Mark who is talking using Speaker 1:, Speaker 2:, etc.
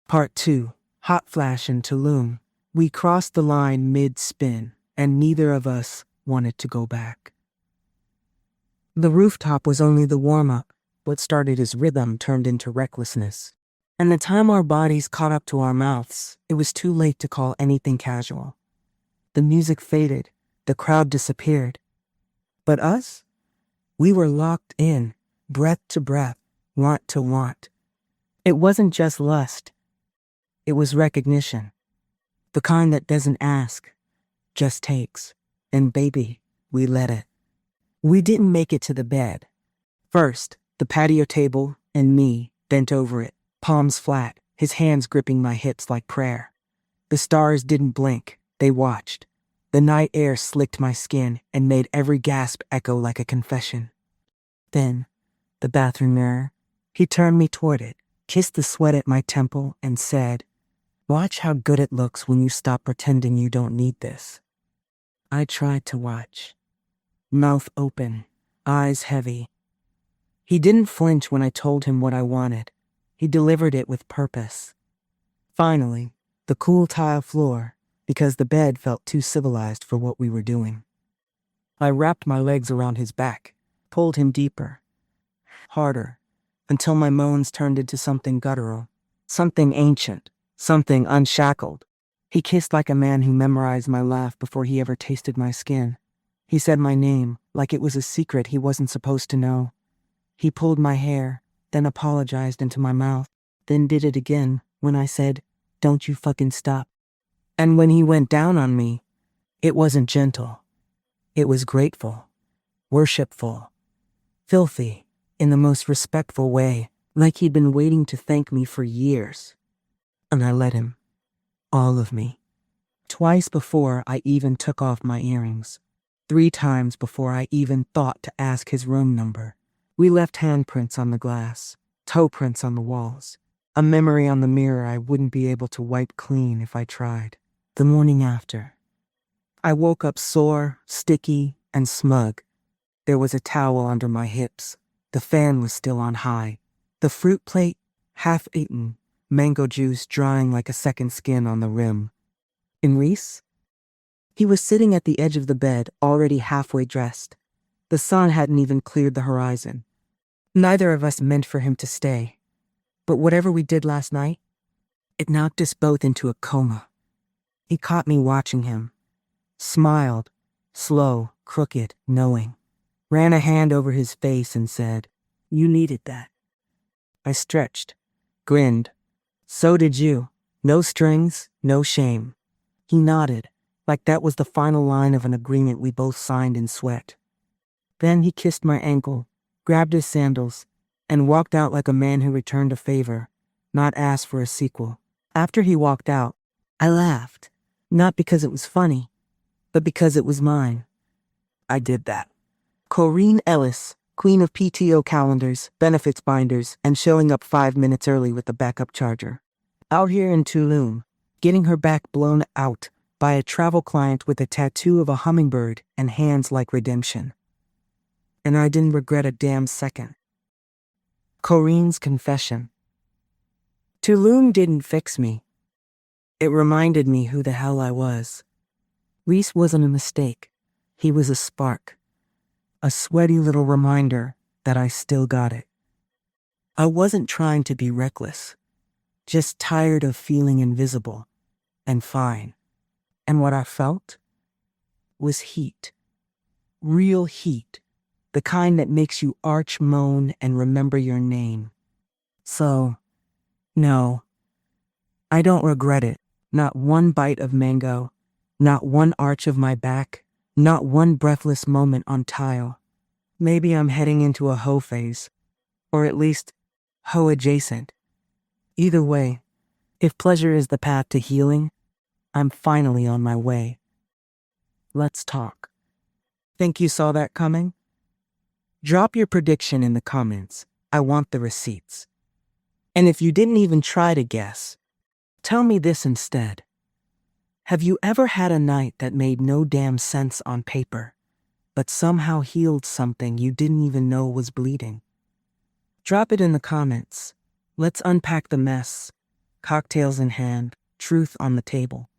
Speaker 1: Part 2. Hot Flash in Tulum. We crossed the line mid-spin, and neither of us wanted to go back. The rooftop was only the warm-up. What started as rhythm turned into recklessness. And the time our bodies caught up to our mouths, it was too late to call anything casual. The music faded, the crowd disappeared. But us? We were locked in, breath to breath, want to want. It wasn't just lust. It was recognition. The kind that doesn't ask, just takes. And baby, we let it. We didn't make it to the bed. First, the patio table and me bent over it, palms flat, his hands gripping my hips like prayer. The stars didn't blink, they watched. The night air slicked my skin and made every gasp echo like a confession. Then, the bathroom mirror, he turned me toward it, kissed the sweat at my temple, and said, "Watch how good it looks when you stop pretending you don't need this." I tried to watch. Mouth open, eyes heavy. He didn't flinch when I told him what I wanted. He delivered it with purpose. Finally, the cool tile floor, because the bed felt too civilized for what we were doing. I wrapped my legs around his back, pulled him deeper, harder, until my moans turned into something guttural, something ancient, something unshackled. He kissed like a man who memorized my laugh before he ever tasted my skin. He said my name like it was a secret he wasn't supposed to know. He pulled my hair, then apologized into my mouth, then did it again when I said, "Don't you fucking stop." And when he went down on me, it wasn't gentle. It was grateful, worshipful, filthy, in the most respectful way, like he'd been waiting to thank me for years. And I let him. All of me. Twice before I even took off my earrings. 3 times before I even thought to ask his room number. We left handprints on the glass, toe prints on the walls, a memory on the mirror I wouldn't be able to wipe clean if I tried. The morning after, I woke up sore, sticky, and smug. There was a towel under my hips. The fan was still on high. The fruit plate, half eaten, mango juice drying like a second skin on the rim. And Reese? He was sitting at the edge of the bed, already halfway dressed. The sun hadn't even cleared the horizon. Neither of us meant for him to stay. But whatever we did last night, it knocked us both into a coma. He caught me watching him. Smiled, slow, crooked, knowing. Ran a hand over his face and said, "You needed that." I stretched, grinned. "So did you. No strings, no shame." He nodded, like that was the final line of an agreement we both signed in sweat. Then he kissed my ankle, grabbed his sandals, and walked out like a man who returned a favor, not asked for a sequel. After he walked out, I laughed, not because it was funny, but because it was mine. I did that. Corrine Ellis, queen of PTO calendars, benefits binders, and showing up 5 minutes early with a backup charger. Out here in Tulum, getting her back blown out by a travel client with a tattoo of a hummingbird and hands like redemption. And I didn't regret a damn second. Corrine's confession. Tulum didn't fix me. It reminded me who the hell I was. Reese wasn't a mistake. He was a spark. A sweaty little reminder that I still got it. I wasn't trying to be reckless. Just tired of feeling invisible and fine. And what I felt was heat. Real heat. The kind that makes you arch moan and remember your name. So, no, I don't regret it. Not one bite of mango, not one arch of my back, not one breathless moment on tile. Maybe I'm heading into a hoe phase, or at least hoe adjacent. Either way, if pleasure is the path to healing, I'm finally on my way. Let's talk. Think you saw that coming? Drop your prediction in the comments. I want the receipts. And if you didn't even try to guess, tell me this instead. Have you ever had a night that made no damn sense on paper, but somehow healed something you didn't even know was bleeding? Drop it in the comments. Let's unpack the mess, cocktails in hand, truth on the table.